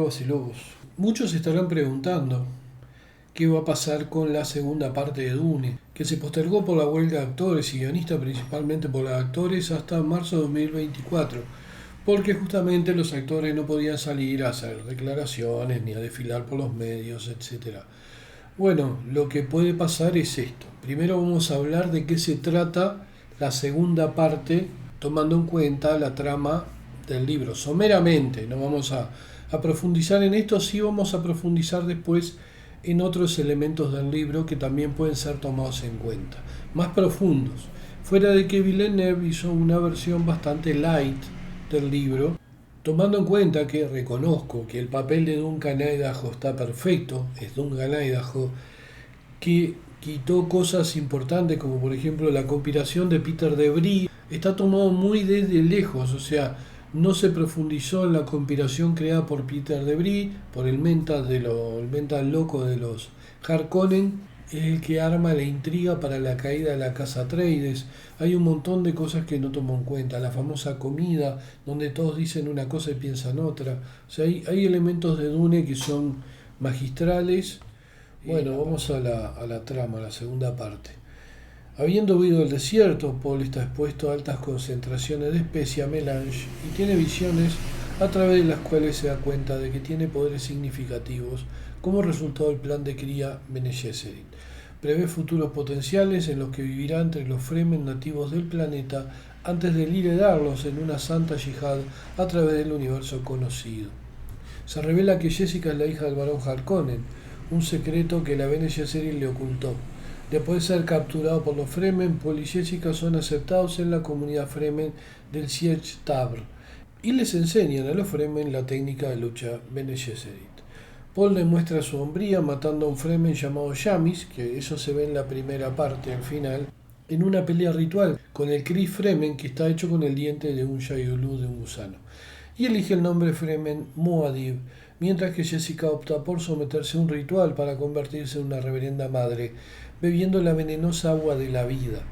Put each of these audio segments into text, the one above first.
Lobos y Lobos. Muchos se estarán preguntando qué va a pasar con la segunda parte de Dune, que se postergó por la huelga de actores y guionistas, principalmente por los actores, hasta marzo de 2024, porque justamente los actores no podían salir a hacer declaraciones ni a desfilar por los medios, etcétera. Bueno, lo que puede pasar es esto. Primero vamos a hablar de qué se trata la segunda parte, tomando en cuenta la trama del libro. Someramente, no vamos a profundizar en esto, sí vamos a profundizar después en otros elementos del libro que también pueden ser tomados en cuenta, más profundos. Fuera de que Villeneuve hizo una versión bastante light del libro, tomando en cuenta que reconozco que el papel de Duncan Idaho está perfecto, es Duncan Idaho, que quitó cosas importantes como por ejemplo la conspiración de Peter Debris, está tomado muy desde lejos, o sea, no se profundizó en la conspiración creada por Peter Debris, por el el mental loco de los Harkonnen, es el que arma la intriga para la caída de la casa Atreides. Hay un montón de cosas que no tomo en cuenta, la famosa comida, donde todos dicen una cosa y piensan otra. O sea, hay elementos de Dune que son magistrales. Bueno, vamos a la trama, a la segunda parte. Habiendo huido del desierto, Paul está expuesto a altas concentraciones de especia melange y tiene visiones a través de las cuales se da cuenta de que tiene poderes significativos como resultado del plan de cría Bene Gesserit. Prevé futuros potenciales en los que vivirá entre los Fremen nativos del planeta antes de liderarlos en una santa yihad a través del universo conocido. Se revela que Jessica es la hija del barón Harkonnen, un secreto que la Bene Gesserit le ocultó. Después de ser capturado por los Fremen, Paul y Jessica son aceptados en la comunidad Fremen del Sietch Tabr y les enseñan a los Fremen la técnica de lucha Bene Gesserit. Paul demuestra su hombría matando a un Fremen llamado Jamis, que eso se ve en la primera parte al final, en una pelea ritual con el Kree Fremen que está hecho con el diente de un Shaiolu de un gusano. Y elige el nombre Fremen Muad'Dib, mientras que Jessica opta por someterse a un ritual para convertirse en una reverenda madre, bebiendo la venenosa agua de la vida.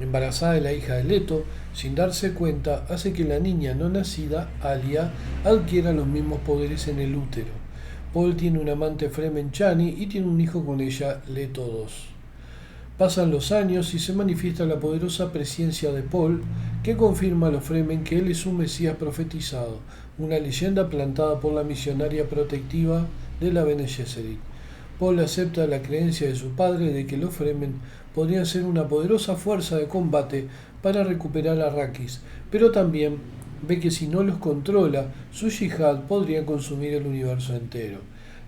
Embarazada de la hija de Leto, sin darse cuenta, hace que la niña no nacida, Alia, adquiera los mismos poderes en el útero. Paul tiene un amante Fremen Chani y tiene un hijo con ella, Leto II. Pasan los años y se manifiesta la poderosa presencia de Paul, que confirma a los Fremen que él es un Mesías profetizado, una leyenda plantada por la misionaria protectiva de la Bene Gesserit. Paul acepta la creencia de su padre de que los Fremen podrían ser una poderosa fuerza de combate para recuperar a Arrakis, pero también ve que si no los controla, su yihad podría consumir el universo entero.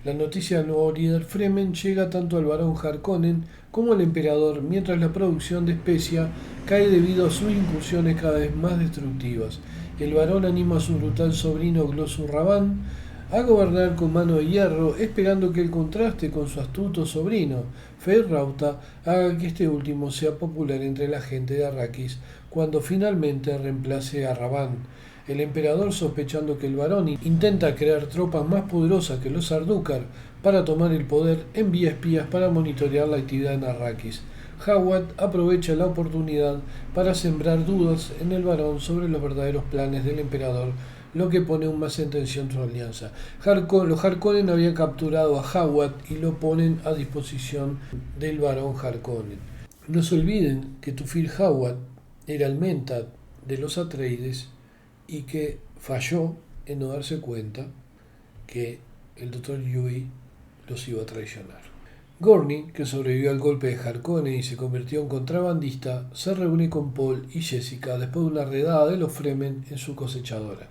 La noticia del nuevo líder Fremen llega tanto al barón Harkonnen como al emperador, mientras la producción de especia cae debido a sus incursiones cada vez más destructivas. El barón anima a su brutal sobrino Glossu Ravan a gobernar con mano de hierro, esperando que el contraste con su astuto sobrino, Feyd-Rautha, haga que este último sea popular entre la gente de Arrakis cuando finalmente reemplace a Ravan. El emperador, sospechando que el varón intenta crear tropas más poderosas que los Sardaukar para tomar el poder, envía espías para monitorear la actividad en Arrakis. Hawat aprovecha la oportunidad para sembrar dudas en el varón sobre los verdaderos planes del emperador, lo que pone aún más en tensión su alianza. Los Harkonnen habían capturado a Hawat y lo ponen a disposición del barón Harkonnen. No se olviden que Thufir Hawat era el Mentat de los Atreides y que falló en no darse cuenta que el Dr. Yueh los iba a traicionar. Gurney, que sobrevivió al golpe de Harkonnen y se convirtió en contrabandista, se reúne con Paul y Jessica después de una redada de los Fremen en su cosechadora.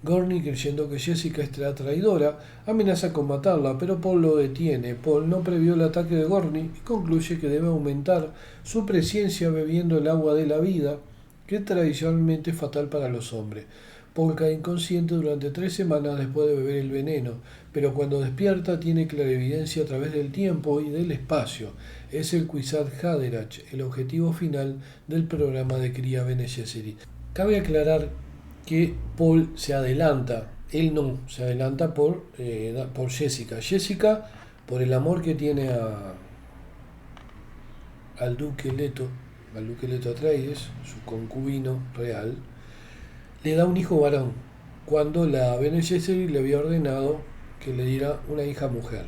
Gurney, creyendo que Jessica es traidora, amenaza con matarla, pero Paul lo detiene. Paul no previó el ataque de Gurney y concluye que debe aumentar su presencia bebiendo el agua de la vida, que tradicionalmente es fatal para los hombres. Paul cae inconsciente durante 3 semanas después de beber el veneno, pero cuando despierta tiene clarividencia a través del tiempo y del espacio. Es el Kwisatz Haderach, el objetivo final del programa de cría Bene Gesserit. Cabe aclarar que Paul se adelanta, él no, se adelanta por Jessica. Jessica, por el amor que tiene al Duque Leto Atreides, su concubino real, le da un hijo varón, cuando la Bene Gesserit le había ordenado que le diera una hija mujer,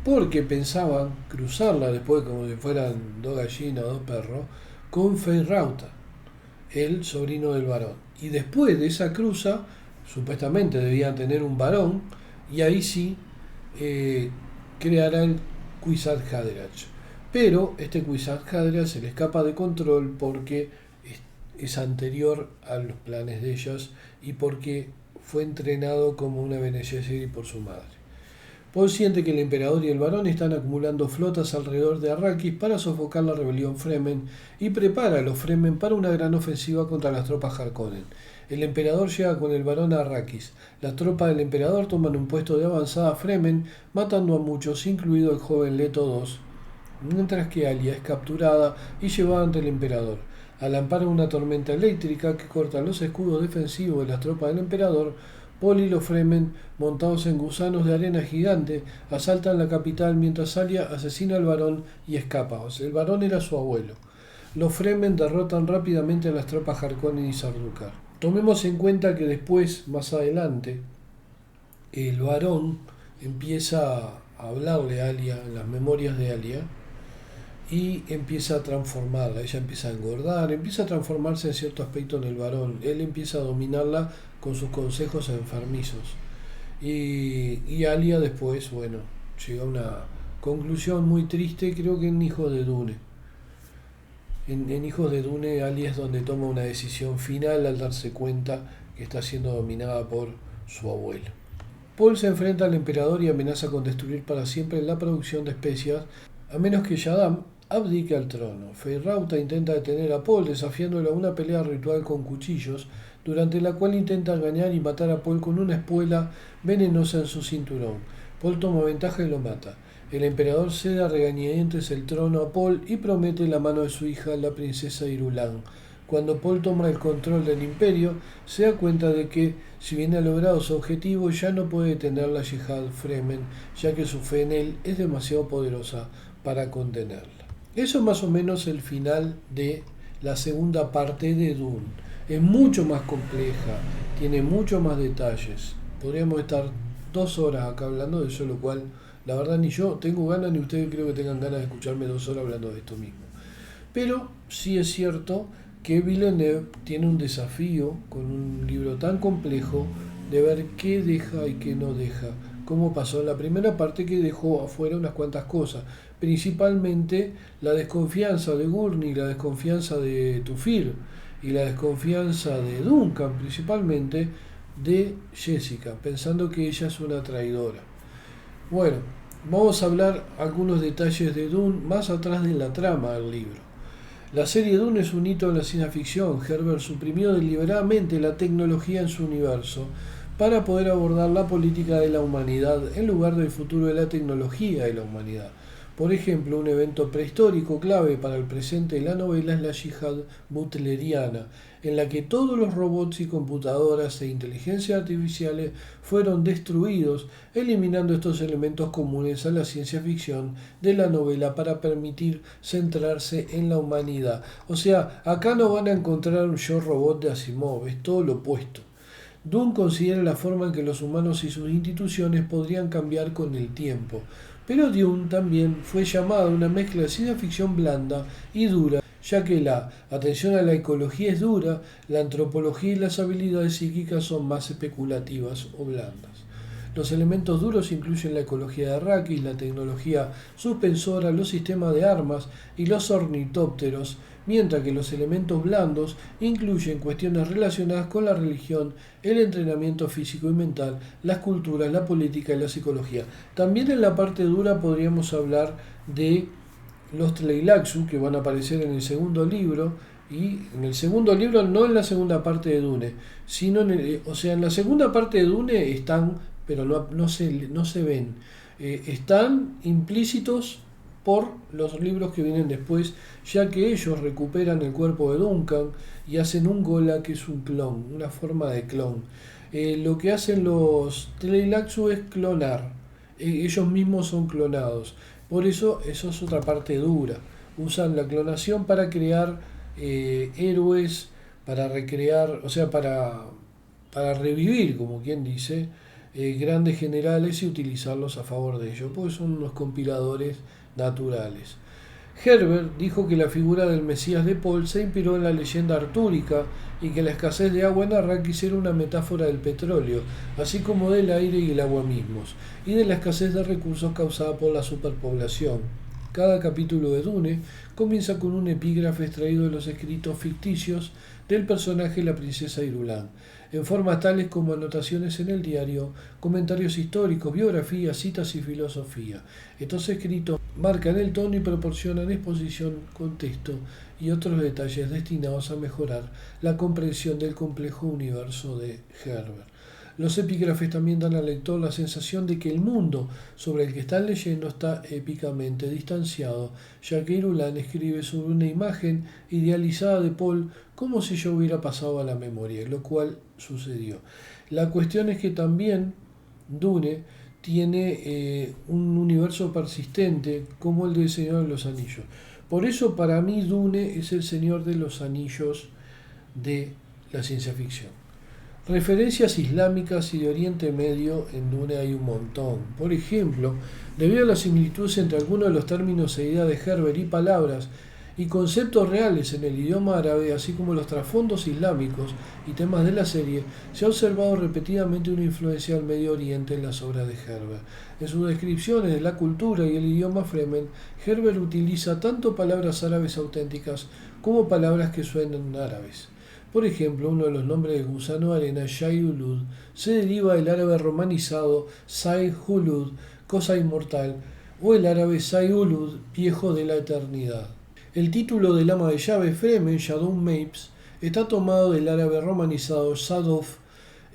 porque pensaban cruzarla después como si fueran dos gallinas o dos perros, con Feyrauta, el sobrino del varón. Y después de esa cruza, supuestamente debían tener un varón, y ahí sí eh, creará el Kwisatz Haderach. Pero este Kwisatz Haderach se le escapa de control porque es anterior a los planes de ellas y porque fue entrenado como una Bene Gesserit por su madre. Paul siente que el emperador y el varón están acumulando flotas alrededor de Arrakis para sofocar la rebelión Fremen y prepara a los Fremen para una gran ofensiva contra las tropas Harkonnen. El emperador llega con el varón a Arrakis. Las tropas del emperador toman un puesto de avanzada Fremen, matando a muchos, incluido el joven Leto II, mientras que Alia es capturada y llevada ante el emperador. Al amparo de una tormenta eléctrica que corta los escudos defensivos de las tropas del emperador, Paul y los Fremen, montados en gusanos de arena gigante, asaltan la capital mientras Alia asesina al varón y escapa. O sea, el varón era su abuelo. Los Fremen derrotan rápidamente a las tropas Harkonnen y Sardaukar. Tomemos en cuenta que después, más adelante, el varón empieza a hablarle a Alia en las memorias de Alia y empieza a transformarla. Ella empieza a engordar, empieza a transformarse en cierto aspecto en el varón. Él empieza a dominarla con sus consejos enfermizos. Y Alia después, bueno, llega a una conclusión muy triste, creo que en Hijos de Dune. En Hijos de Dune, Alia es donde toma una decisión final al darse cuenta que está siendo dominada por su abuelo. Paul se enfrenta al emperador y amenaza con destruir para siempre la producción de especias, a menos que Shaddam abdique al trono. Feyrauta intenta detener a Paul desafiándolo a una pelea ritual con cuchillos, durante la cual intenta engañar y matar a Paul con una espuela venenosa en su cinturón. Paul toma ventaja y lo mata. El emperador cede a regañadientes el trono a Paul y promete la mano de su hija, la princesa Irulan. Cuando Paul toma el control del imperio, se da cuenta de que, si bien ha logrado su objetivo, ya no puede detener la Yihad Fremen, ya que su fe en él es demasiado poderosa para contenerla. Eso es más o menos el final de la segunda parte de Dune. Es mucho más compleja, tiene mucho más detalles. Podríamos estar 2 horas acá hablando de eso, lo cual la verdad ni yo tengo ganas ni ustedes creo que tengan ganas de escucharme 2 horas hablando de esto mismo. Pero sí es cierto que Villeneuve tiene un desafío con un libro tan complejo de ver qué deja y qué no deja, como pasó en la primera parte, que dejó afuera unas cuantas cosas, principalmente la desconfianza de Gurney, la desconfianza de Tufir y la desconfianza de Duncan, principalmente de Jessica, pensando que ella es una traidora. Bueno, vamos a hablar algunos detalles de Dune más atrás de la trama del libro. La serie Dune es un hito en la ciencia ficción. Herbert suprimió deliberadamente la tecnología en su universo para poder abordar la política de la humanidad en lugar del futuro de la tecnología de la humanidad. Por ejemplo, un evento prehistórico clave para el presente de la novela es la Yihad butleriana, en la que todos los robots y computadoras e inteligencias artificiales fueron destruidos, eliminando estos elementos comunes a la ciencia ficción de la novela para permitir centrarse en la humanidad. O sea, acá no van a encontrar un Yo Robot de Asimov, es todo lo opuesto. Dune considera la forma en que los humanos y sus instituciones podrían cambiar con el tiempo, pero Dune también fue llamada una mezcla de ciencia ficción blanda y dura, ya que la atención a la ecología es dura, la antropología y las habilidades psíquicas son más especulativas o blandas. Los elementos duros incluyen la ecología de Arrakis, la tecnología suspensora, los sistemas de armas y los ornitópteros, mientras que los elementos blandos incluyen cuestiones relacionadas con la religión, el entrenamiento físico y mental, las culturas, la política y la psicología. También en la parte dura podríamos hablar de los Tleilaxu, que van a aparecer en el segundo libro, y en el segundo libro, no en la segunda parte de Dune, sino en la segunda parte de Dune están, pero no se ven, están implícitos por los libros que vienen después, ya que ellos recuperan el cuerpo de Duncan y hacen un Gola que es un clon, una forma de clon. Lo que hacen los Tleilaxu es clonar, ellos mismos son clonados, por eso es otra parte dura. Usan la clonación para crear héroes, para recrear, o sea, para revivir, como quien dice, grandes generales y utilizarlos a favor de ellos, porque son unos compiladores naturales. Herbert dijo que la figura del Mesías de Paul se inspiró en la leyenda artúrica y que la escasez de agua en Arrakis era una metáfora del petróleo, así como del aire y el agua mismos, y de la escasez de recursos causada por la superpoblación. Cada capítulo de Dune comienza con un epígrafe extraído de los escritos ficticios del personaje la princesa Irulan, en formas tales como anotaciones en el diario, comentarios históricos, biografías, citas y filosofía. Estos escritos marcan el tono y proporcionan exposición, contexto y otros detalles destinados a mejorar la comprensión del complejo universo de Herbert. Los epígrafes también dan al lector la sensación de que el mundo sobre el que están leyendo está épicamente distanciado, ya que Irulan escribe sobre una imagen idealizada de Paul como si yo hubiera pasado a la memoria, lo cual sucedió. La cuestión es que también Dune tiene un universo persistente como el del Señor de los Anillos. Por eso para mí Dune es el Señor de los Anillos de la ciencia ficción. Referencias islámicas y de Oriente Medio en Dune hay un montón. Por ejemplo, debido a las similitudes entre algunos de los términos e ideas de Herbert y palabras y conceptos reales en el idioma árabe, así como los trasfondos islámicos y temas de la serie, se ha observado repetidamente una influencia del Medio Oriente en las obras de Herbert. En sus descripciones de la cultura y el idioma Fremen, Herbert utiliza tanto palabras árabes auténticas como palabras que suenan árabes. Por ejemplo, uno de los nombres del gusano de arena, Shai-Hulud, se deriva del árabe romanizado Sai-Hulud, cosa inmortal, o el árabe Sai-Hulud, viejo de la eternidad. El título del ama de llave Fremen, Yadun Mapes, está tomado del árabe romanizado Sadof,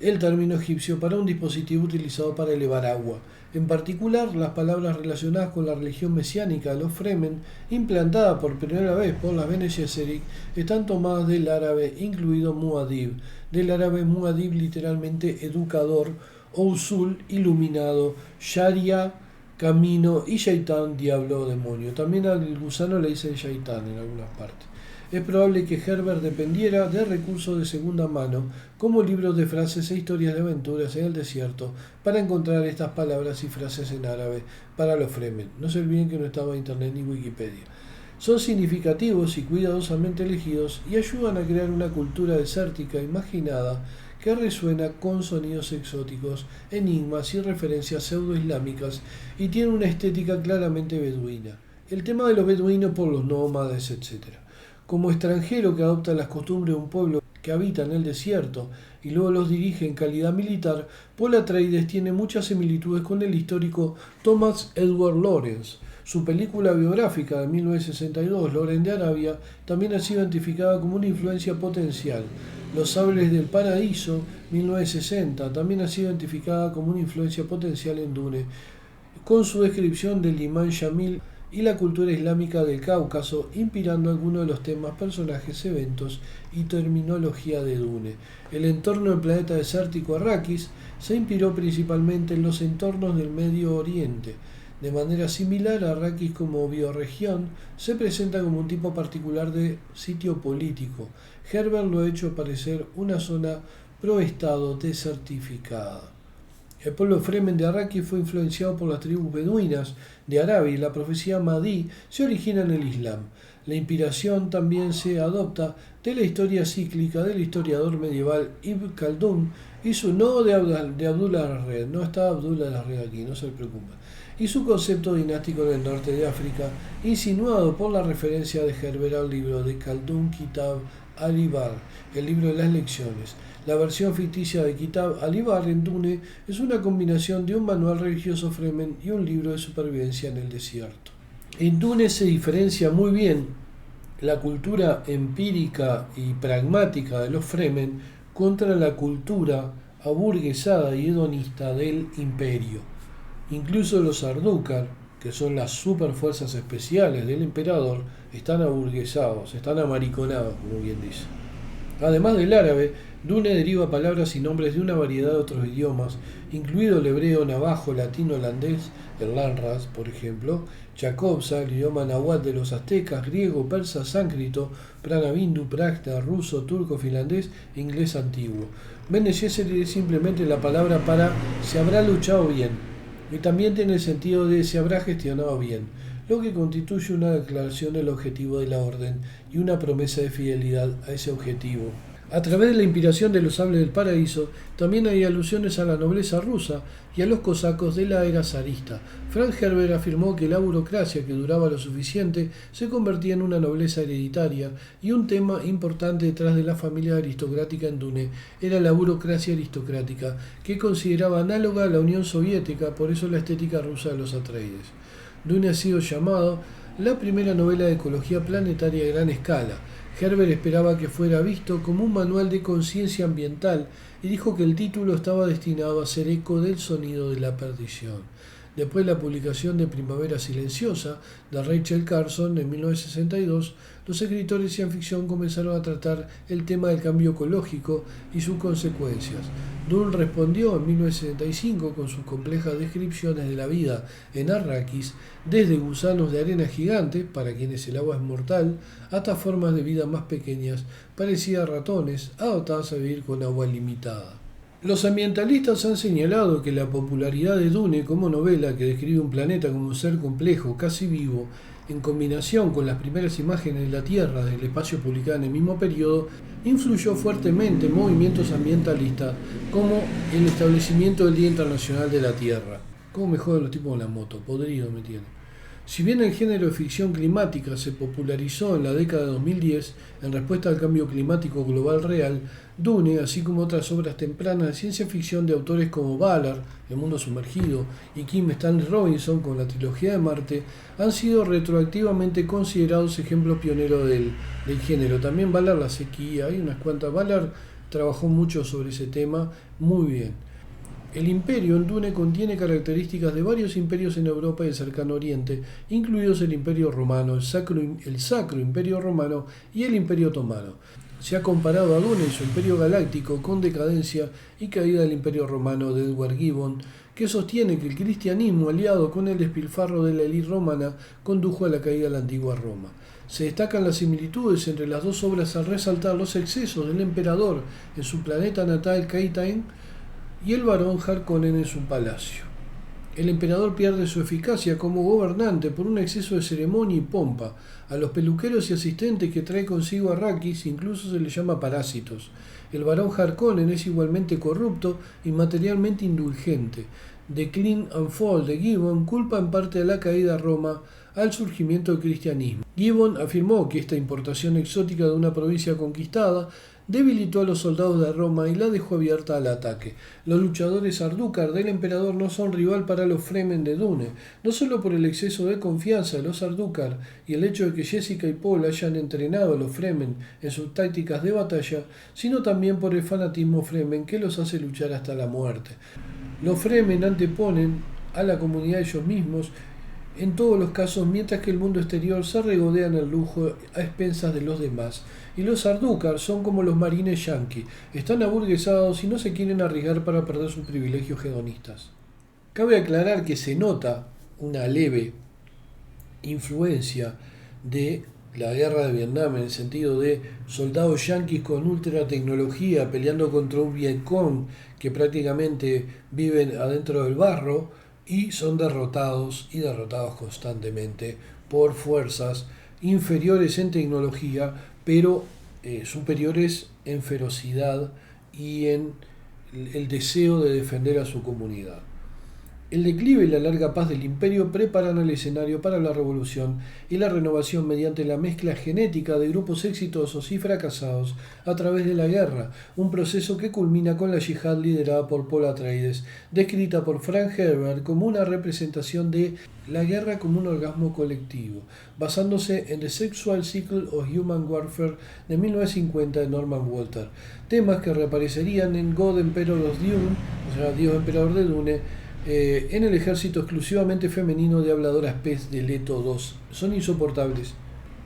el término egipcio para un dispositivo utilizado para elevar agua. En particular, las palabras relacionadas con la religión mesiánica de los Fremen, implantada por primera vez por las Bene Gesserit, están tomadas del árabe, incluido Muad'Dib, del árabe Muad'Dib literalmente educador, o Usul, iluminado, Sharia, camino, y Shaitán, diablo o demonio. También al gusano le dicen Shaitán en algunas partes. Es probable que Herbert dependiera de recursos de segunda mano, como libros de frases e historias de aventuras en el desierto, para encontrar estas palabras y frases en árabe para los Fremen. No se olviden que no estaba Internet ni Wikipedia. Son significativos y cuidadosamente elegidos y ayudan a crear una cultura desértica imaginada que resuena con sonidos exóticos, enigmas y referencias pseudo-islámicas y tiene una estética claramente beduina. El tema de los beduinos por los nómades, etc. Como extranjero que adopta las costumbres de un pueblo que habita en el desierto y luego los dirige en calidad militar, Paul Atreides tiene muchas similitudes con el histórico Thomas Edward Lawrence. Su película biográfica de 1962, Loren de Arabia, también ha sido identificada como una influencia potencial. Los Sables del Paraíso, 1960, también ha sido identificada como una influencia potencial en Dune, con su descripción del Imán Yamil y la cultura islámica del Cáucaso, inspirando algunos de los temas, personajes, eventos y terminología de Dune. El entorno del planeta desértico Arrakis se inspiró principalmente en los entornos del Medio Oriente. De manera similar, Arrakis como bioregión se presenta como un tipo particular de sitio político. Herbert lo ha hecho parecer una zona pro-estado desertificada. El pueblo Fremen de Arrakis fue influenciado por las tribus beduinas de Arabia y la profecía Mahdi se origina en el Islam. La inspiración también se adopta de la historia cíclica del historiador medieval Ibn Khaldun y su de Abdullah al-Red, no está Abdullah al-Red aquí, no se preocupen, y su concepto dinástico en el norte de África, insinuado por la referencia de Herbert al libro de Khaldun Kitab al-Ibar, el libro de las lecciones. La versión ficticia de Kitab al-Ibar en Dune es una combinación de un manual religioso Fremen y un libro de supervivencia en el desierto. En Dune se diferencia muy bien la cultura empírica y pragmática de los Fremen contra la cultura aburguesada y hedonista del imperio. Incluso los Ardúcar, que son las superfuerzas especiales del emperador, están aburguesados, están amariconados, como bien dice. Además del árabe, Dune deriva palabras y nombres de una variedad de otros idiomas, incluido el hebreo, navajo, latino, holandés, el lanras, por ejemplo, Chakobsa, el idioma náhuatl de los aztecas, griego, persa, sánscrito, prana-bindu, prakta, ruso, turco, finlandés e inglés antiguo. Bene Gesserit es simplemente la palabra para se habrá luchado bien, y también tiene el sentido de se habrá gestionado bien, lo que constituye una declaración del objetivo de la orden y una promesa de fidelidad a ese objetivo. A través de la inspiración de los sables del paraíso, también hay alusiones a la nobleza rusa y a los cosacos de la era zarista. Frank Herbert afirmó que la burocracia que duraba lo suficiente se convertía en una nobleza hereditaria, y un tema importante detrás de la familia aristocrática en Dune era la burocracia aristocrática, que consideraba análoga a la Unión Soviética, por eso la estética rusa de los Atreides. Dune ha sido llamado la primera novela de ecología planetaria a gran escala. Herbert esperaba que fuera visto como un manual de conciencia ambiental y dijo que el título estaba destinado a ser eco del sonido de la perdición. Después de la publicación de Primavera Silenciosa de Rachel Carson en 1962, los escritores de ciencia ficción comenzaron a tratar el tema del cambio ecológico y sus consecuencias. Dune respondió en 1975 con sus complejas descripciones de la vida en Arrakis, desde gusanos de arena gigantes, para quienes el agua es mortal, hasta formas de vida más pequeñas, parecidas a ratones, adaptadas a vivir con agua limitada. Los ambientalistas han señalado que la popularidad de Dune como novela, que describe un planeta como un ser complejo, casi vivo, en combinación con las primeras imágenes de la Tierra del espacio publicada en el mismo periodo, influyó fuertemente en movimientos ambientalistas como el establecimiento del Día Internacional de la Tierra. ¿Cómo me joden los tipos con la moto? Podrido me tiene. Si bien el género de ficción climática se popularizó en la década de 2010 en respuesta al cambio climático global real, Dune, así como otras obras tempranas de ciencia ficción de autores como Ballard, El mundo sumergido, y Kim Stanley Robinson con la trilogía de Marte, han sido retroactivamente considerados ejemplos pioneros del género. También Ballard, La sequía, hay unas cuantas. Ballard trabajó mucho sobre ese tema, muy bien. El imperio en Dune contiene características de varios imperios en Europa y el Cercano Oriente, incluidos el Imperio Romano, el Sacro Imperio Romano y el Imperio Otomano. Se ha comparado a Dune y su Imperio Galáctico con Decadencia y Caída del Imperio Romano de Edward Gibbon, que sostiene que el cristianismo, aliado con el despilfarro de la élite romana, condujo a la caída de la antigua Roma. Se destacan las similitudes entre las dos obras al resaltar los excesos del emperador en su planeta natal Keitain y el barón Harkonnen en su palacio. El emperador pierde su eficacia como gobernante por un exceso de ceremonia y pompa. A los peluqueros y asistentes que trae consigo Arrakis incluso se les llama parásitos. El barón Harkonnen es igualmente corrupto y materialmente indulgente. The Clean and Fall de Gibbon culpa en parte a la caída de Roma al surgimiento del cristianismo. Gibbon afirmó que esta importación exótica de una provincia conquistada debilitó a los soldados de Roma y la dejó abierta al ataque. Los luchadores Ardúcar del emperador no son rival para los Fremen de Dune, no solo por el exceso de confianza de los Ardúcar y el hecho de que Jessica y Paul hayan entrenado a los Fremen en sus tácticas de batalla, sino también por el fanatismo Fremen que los hace luchar hasta la muerte. Los Fremen anteponen a la comunidad ellos mismos en todos los casos, mientras que el mundo exterior se regodea en el lujo a expensas de los demás. Y los Ardúcar son como los marines yanqui, están aburguesados y no se quieren arriesgar para perder sus privilegios hedonistas. Cabe aclarar que se nota una leve influencia de la guerra de Vietnam, en el sentido de soldados yanquis con ultra tecnología peleando contra un Vietcong que prácticamente viven adentro del barro y son derrotados constantemente por fuerzas inferiores en tecnología, pero superiores en ferocidad y en el deseo de defender a su comunidad. El declive y la larga paz del imperio preparan el escenario para la revolución y la renovación mediante la mezcla genética de grupos exitosos y fracasados a través de la guerra, un proceso que culmina con la yihad liderada por Paul Atreides, descrita por Frank Herbert como una representación de la guerra como un orgasmo colectivo, basándose en The Sexual Cycle of Human Warfare de 1950 de Norman Walter, temas que reaparecerían en God Emperor of Dune, o sea, Dios Emperador de Dune, en el ejército exclusivamente femenino de habladoras pez de Leto II. Son insoportables.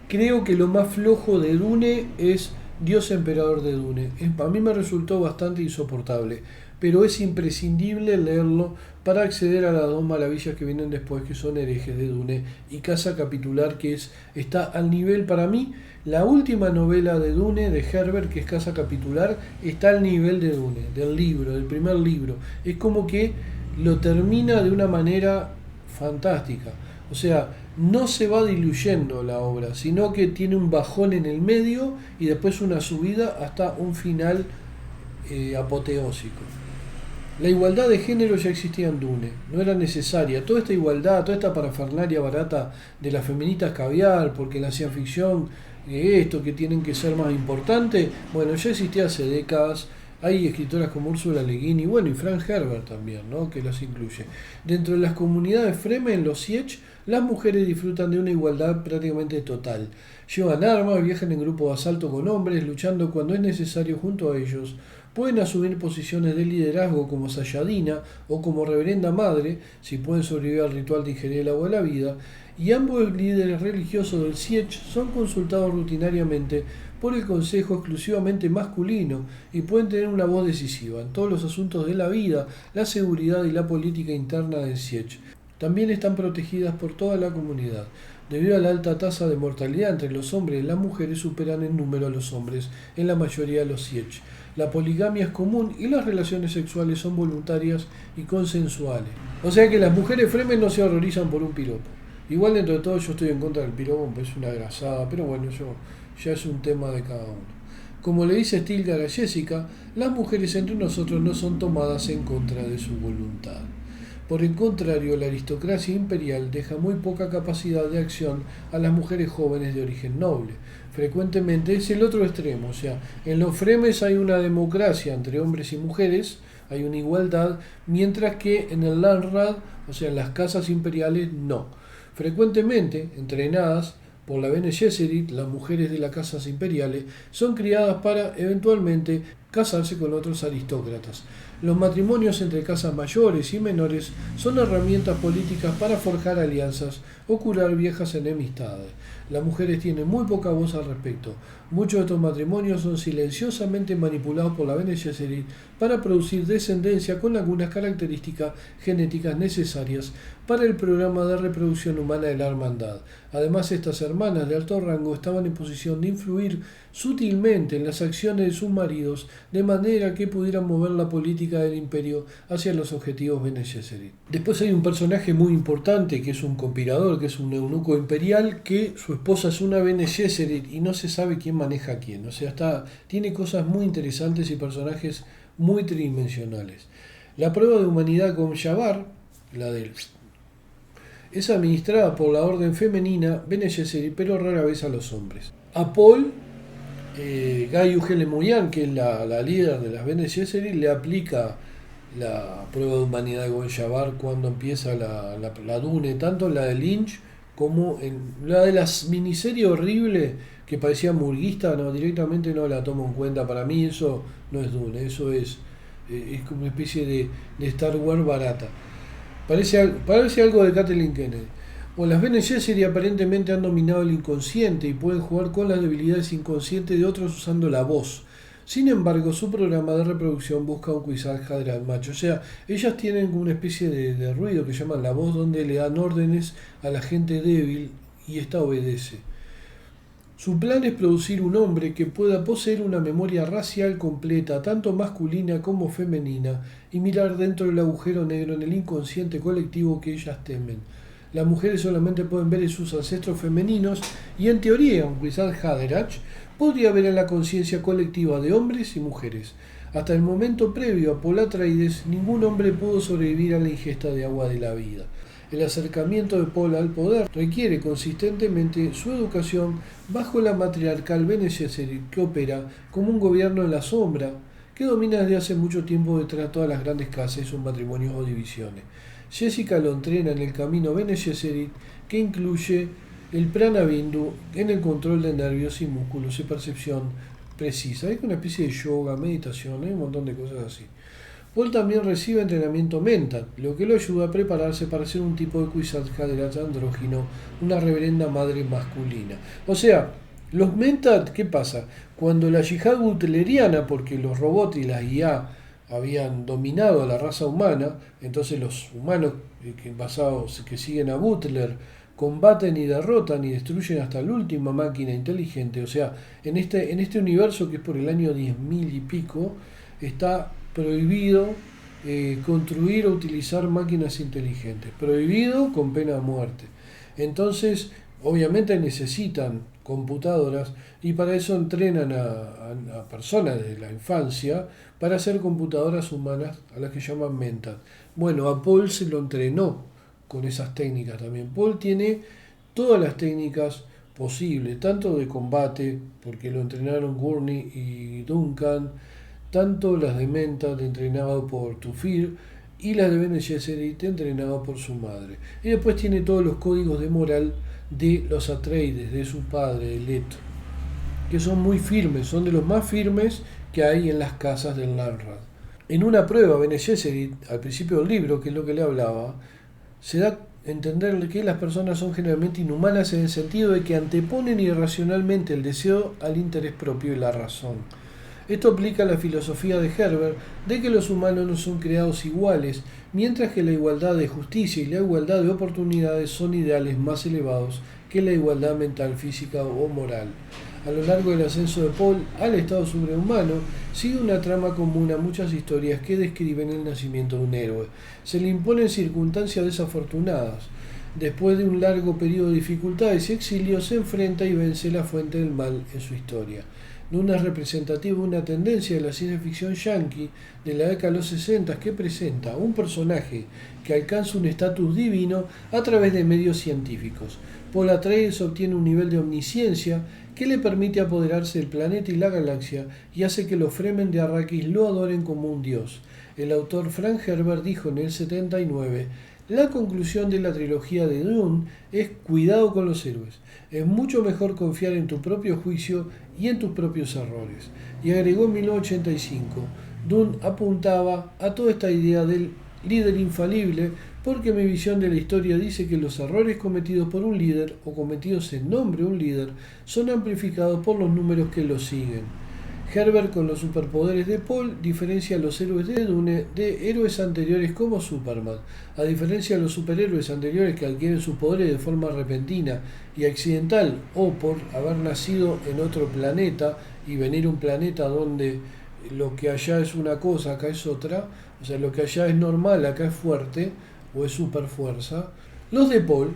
Creo que lo más flojo de Dune es Dios Emperador de Dune. A mí me resultó bastante insoportable, pero es imprescindible leerlo para acceder a las dos maravillas que vienen después, que son Herejes de Dune y Casa Capitular, que está al nivel para mí. La última novela de Dune, de Herbert, que es Casa Capitular, está al nivel de Dune, del libro, del primer libro. Es como que lo termina de una manera fantástica. O sea, no se va diluyendo la obra, sino que tiene un bajón en el medio y después una subida hasta un final apoteósico. La igualdad de género ya existía en Dune, no era necesaria. Toda esta igualdad, toda esta parafernalia barata de las feministas caviar, porque la ciencia ficción, esto, que tienen que ser más importantes, bueno, ya existía hace décadas. Hay escritoras como Úrsula Le Guin y bueno, y Frank Herbert también, ¿no?, que las incluye. Dentro de las comunidades Fremen, los Sietch, las mujeres disfrutan de una igualdad prácticamente total. Llevan armas, viajan en grupo de asalto con hombres, luchando cuando es necesario junto a ellos. Pueden asumir posiciones de liderazgo como Sayadina o como Reverenda Madre, si pueden sobrevivir al ritual de ingerir el agua de la vida, y ambos líderes religiosos del Sietch son consultados rutinariamente por el consejo exclusivamente masculino y pueden tener una voz decisiva en todos los asuntos de la vida, la seguridad y la política interna del Sietch. También están protegidas por toda la comunidad. Debido a la alta tasa de mortalidad entre los hombres, las mujeres superan en número a los hombres en la mayoría de los Sietch. La poligamia es común y las relaciones sexuales son voluntarias y consensuales. O sea que las mujeres Fremen no se horrorizan por un piropo. Igual dentro de todo yo estoy en contra del piropo, pues es una grasada, pero bueno, ya es un tema de cada uno. Como le dice Stilgar a Jessica, las mujeres entre nosotros no son tomadas en contra de su voluntad. Por el contrario, la aristocracia imperial deja muy poca capacidad de acción a las mujeres jóvenes de origen noble. Frecuentemente es el otro extremo, o sea, en los Fremes hay una democracia entre hombres y mujeres, hay una igualdad, mientras que en el Landrad, o sea, en las casas imperiales, no. Frecuentemente, entrenadas por la Bene Gesserit, las mujeres de las casas imperiales son criadas para, eventualmente, casarse con otros aristócratas. Los matrimonios entre casas mayores y menores son herramientas políticas para forjar alianzas o curar viejas enemistades. Las mujeres tienen muy poca voz al respecto. Muchos de estos matrimonios son silenciosamente manipulados por la Bene Gesserit para producir descendencia con algunas características genéticas necesarias para el programa de reproducción humana de la hermandad. Además, estas hermanas de alto rango estaban en posición de influir sutilmente en las acciones de sus maridos, de manera que pudieran mover la política del imperio hacia los objetivos Bene Gesserit. Después hay un personaje muy importante que es un conspirador, que es un eunuco imperial, que su esposa es una Bene Gesserit y no se sabe quién maneja a quién. O sea, tiene cosas muy interesantes y personajes muy tridimensionales. La prueba de humanidad con Jabbar, la del es administrada por la orden femenina Bene Gesserit, pero rara vez a los hombres. A Paul, Guy Ugele-Moyan, que es la líder de las Bene Gesserit, le aplica la prueba de humanidad de Gon Jabbar cuando empieza la Dune, tanto en la de Lynch como en la de la miniserie horrible que parecía murguista, no, directamente no la tomo en cuenta. Para mí eso no es Dune, eso es como una especie de Star Wars barata. Parece algo de Kathleen Kennedy. O las Bene Gesserit aparentemente han dominado el inconsciente y pueden jugar con las debilidades inconscientes de otros usando la voz. Sin embargo, su programa de reproducción busca un Kwisatz Haderach macho. O sea, ellas tienen una especie de ruido que llaman la voz, donde le dan órdenes a la gente débil y ésta obedece. Su plan es producir un hombre que pueda poseer una memoria racial completa, tanto masculina como femenina, y mirar dentro del agujero negro en el inconsciente colectivo que ellas temen. Las mujeres solamente pueden ver en sus ancestros femeninos y en teoría un Kwisatz Haderach podría ver en la conciencia colectiva de hombres y mujeres. Hasta el momento previo a Paul Atreides, ningún hombre pudo sobrevivir a la ingesta de agua de la vida. El acercamiento de Paul al poder requiere consistentemente su educación bajo la matriarcal Bene Gesserit, que opera como un gobierno en la sombra, que domina desde hace mucho tiempo detrás de todas las grandes casas y sus matrimonios o divisiones. Jessica lo entrena en el camino Bene Gesserit, que incluye el Prana Bindu en el control de nervios y músculos y percepción precisa. Hay una especie de yoga, meditación, hay un montón de cosas así. Paul también recibe entrenamiento mental, lo que lo ayuda a prepararse para ser un tipo de Kwisatz Haderach andrógino, una reverenda madre masculina. O sea, Los Mentat, ¿qué pasa? Cuando la yihad butleriana, porque los robots y las IA habían dominado a la raza humana, entonces los humanos que siguen a Butler combaten y derrotan y destruyen hasta la última máquina inteligente. O sea, en este universo que es por el año 10.000 y pico, está prohibido construir o utilizar máquinas inteligentes. Prohibido con pena de muerte. Entonces, obviamente necesitan computadoras y para eso entrenan a personas desde la infancia para hacer computadoras humanas a las que llaman Mentat. Bueno, a Paul se lo entrenó con esas técnicas también. Paul tiene todas las técnicas posibles, tanto de combate, porque lo entrenaron Gurney y Duncan, tanto las de Mentat entrenado por Tufir y las de Bene Gesserit entrenado por su madre. Y después tiene todos los códigos de moral de los Atreides, de su padre, de Leto, que son muy firmes, son de los más firmes que hay en las casas del Lanrad. En una prueba, Bene Gesserit, al principio del libro, que es lo que le hablaba, se da a entender que las personas son generalmente inhumanas en el sentido de que anteponen irracionalmente el deseo al interés propio y la razón. Esto aplica a la filosofía de Herbert de que los humanos no son creados iguales, mientras que la igualdad de justicia y la igualdad de oportunidades son ideales más elevados que la igualdad mental, física o moral. A lo largo del ascenso de Paul al estado sobrehumano, sigue una trama común a muchas historias que describen el nacimiento de un héroe. Se le imponen circunstancias desafortunadas. Después de un largo periodo de dificultades y exilio, se enfrenta y vence la fuente del mal en su historia. No es representativa una tendencia de la ciencia ficción yankee de la década de los 60 que presenta un personaje que alcanza un estatus divino a través de medios científicos. Paul Atreides obtiene un nivel de omnisciencia que le permite apoderarse del planeta y la galaxia y hace que los Fremen de Arrakis lo adoren como un dios. El autor Frank Herbert dijo en el 79: la conclusión de la trilogía de Dune es cuidado con los héroes. Es mucho mejor confiar en tu propio juicio y en tus propios errores. Y agregó en 1985, Dune apuntaba a toda esta idea del líder infalible porque mi visión de la historia dice que los errores cometidos por un líder o cometidos en nombre de un líder son amplificados por los números que lo siguen. Herbert, con los superpoderes de Paul, diferencia a los héroes de Dune de héroes anteriores como Superman. A diferencia de los superhéroes anteriores que adquieren sus poderes de forma repentina y accidental o por haber nacido en otro planeta y venir a un planeta donde lo que allá es una cosa, acá es otra, o sea, lo que allá es normal, acá es fuerte o es superfuerza, los de Paul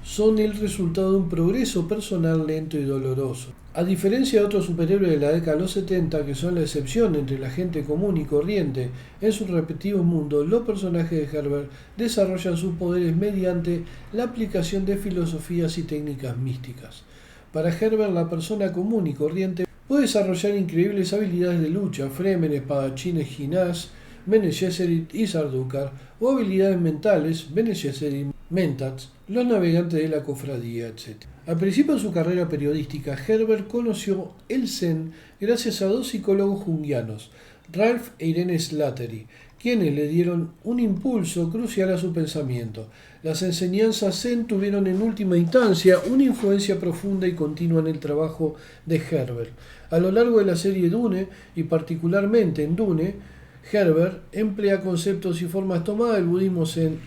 son el resultado de un progreso personal lento y doloroso. A diferencia de otros superhéroes de la década de los 70, que son la excepción entre la gente común y corriente en sus respectivos mundos, los personajes de Herbert desarrollan sus poderes mediante la aplicación de filosofías y técnicas místicas. Para Herbert, la persona común y corriente puede desarrollar increíbles habilidades de lucha, Fremen, espadachines, ginás, Bene Gesserit y Sardaukar, o habilidades mentales, Bene Gesserit, Mentats, los navegantes de la cofradía, etc. Al principio de su carrera periodística, Herbert conoció el Zen gracias a dos psicólogos junguianos, Ralph e Irene Slattery, quienes le dieron un impulso crucial a su pensamiento. Las enseñanzas Zen tuvieron en última instancia una influencia profunda y continua en el trabajo de Herbert. A lo largo de la serie Dune, y particularmente en Dune, Herbert emplea conceptos y formas tomadas del budismo Zen,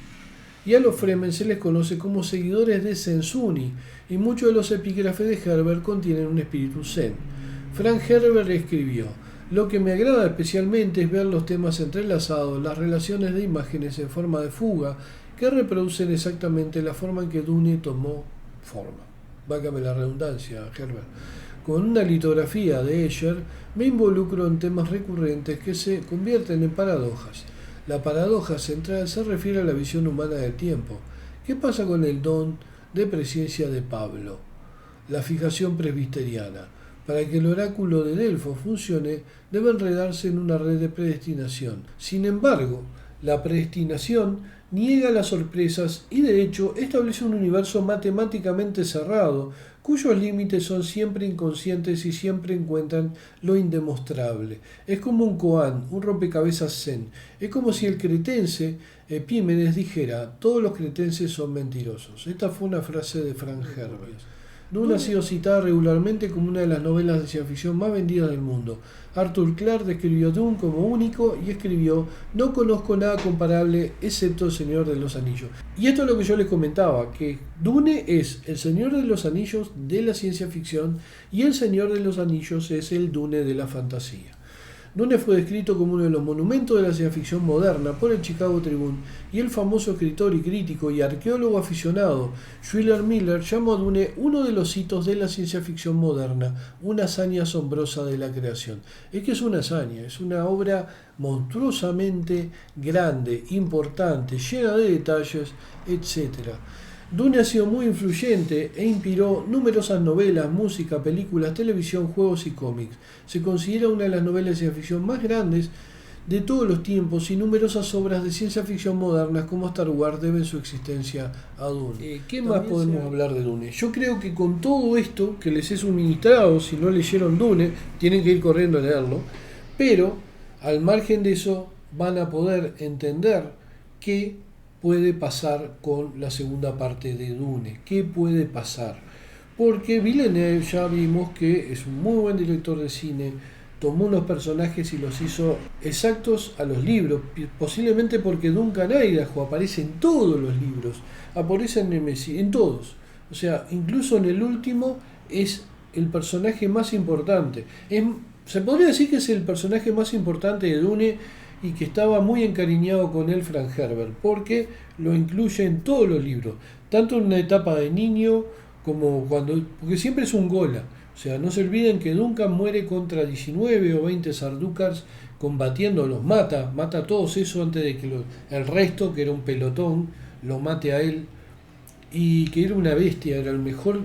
y a los Fremen se les conoce como seguidores de Zen-Suni, y muchos de los epígrafes de Herbert contienen un espíritu Zen. Frank Herbert escribió: lo que me agrada especialmente es ver los temas entrelazados, las relaciones de imágenes en forma de fuga, que reproducen exactamente la forma en que Dune tomó forma. Válgame la redundancia, Herbert. Con una litografía de Escher me involucro en temas recurrentes que se convierten en paradojas. La paradoja central se refiere a la visión humana del tiempo. ¿Qué pasa con el don de presciencia de Pablo? La fijación presbiteriana. Para que el oráculo de Delfos funcione, debe enredarse en una red de predestinación. Sin embargo, la predestinación niega las sorpresas y de hecho establece un universo matemáticamente cerrado, cuyos límites son siempre inconscientes y siempre encuentran lo indemostrable. Es como un koan, un rompecabezas zen. Es como si el cretense Epímenes dijera: todos los cretenses son mentirosos. Esta fue una frase de Frank Herbert. Dune ha sido citada regularmente como una de las novelas de ciencia ficción más vendidas del mundo. Arthur Clarke describió Dune como único y escribió: "No conozco nada comparable excepto El Señor de los Anillos". Y esto es lo que yo les comentaba, que Dune es El Señor de los Anillos de la ciencia ficción y El Señor de los Anillos es el Dune de la fantasía. Dune fue descrito como uno de los monumentos de la ciencia ficción moderna por el Chicago Tribune, y el famoso escritor y crítico y arqueólogo aficionado Schuyler Miller llamó a Dune uno de los hitos de la ciencia ficción moderna, una hazaña asombrosa de la creación. Es que es una hazaña, es una obra monstruosamente grande, importante, llena de detalles, etc. Dune ha sido muy influyente e inspiró numerosas novelas, música, películas, televisión, juegos y cómics. Se considera una de las novelas de ciencia ficción más grandes de todos los tiempos, y numerosas obras de ciencia ficción modernas como Star Wars deben su existencia a Dune. ¿Qué más podemos hablar de Dune? Yo creo que con todo esto que les he suministrado, si no leyeron Dune, tienen que ir corriendo a leerlo, pero al margen de eso van a poder entender que puede pasar con la segunda parte de Dune. ¿Qué puede pasar? Porque Villeneuve ya vimos que es un muy buen director de cine, tomó unos personajes y los hizo exactos a los libros, posiblemente porque Duncan Idaho aparece en todos los libros, aparece en Nemesis, en todos. O sea, incluso en el último es el personaje más importante. Se podría decir que es el personaje más importante de Dune, y que estaba muy encariñado con él Frank Herbert, porque lo incluye en todos los libros, tanto en una etapa de niño como porque siempre es un gola. O sea, no se olviden que Duncan muere contra 19 o 20 Sardaukars combatiendo, los mata a todos esos antes de que el resto, que era un pelotón, lo mate a él, y que era una bestia, era el mejor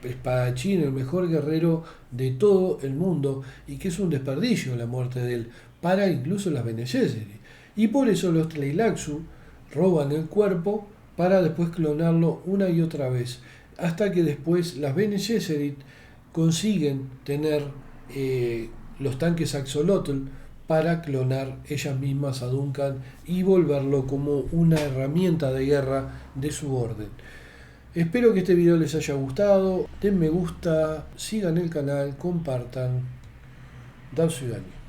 espadachín, el mejor guerrero de todo el mundo, y que es un desperdicio la muerte de él para incluso las Bene Gesserit. Y por eso los Tleilaxu roban el cuerpo para después clonarlo una y otra vez, hasta que después las Bene Gesserit consiguen tener los tanques Axolotl para clonar ellas mismas a Duncan y volverlo como una herramienta de guerra de su orden. Espero que este video les haya gustado, den me gusta, sigan el canal, compartan. До свидания.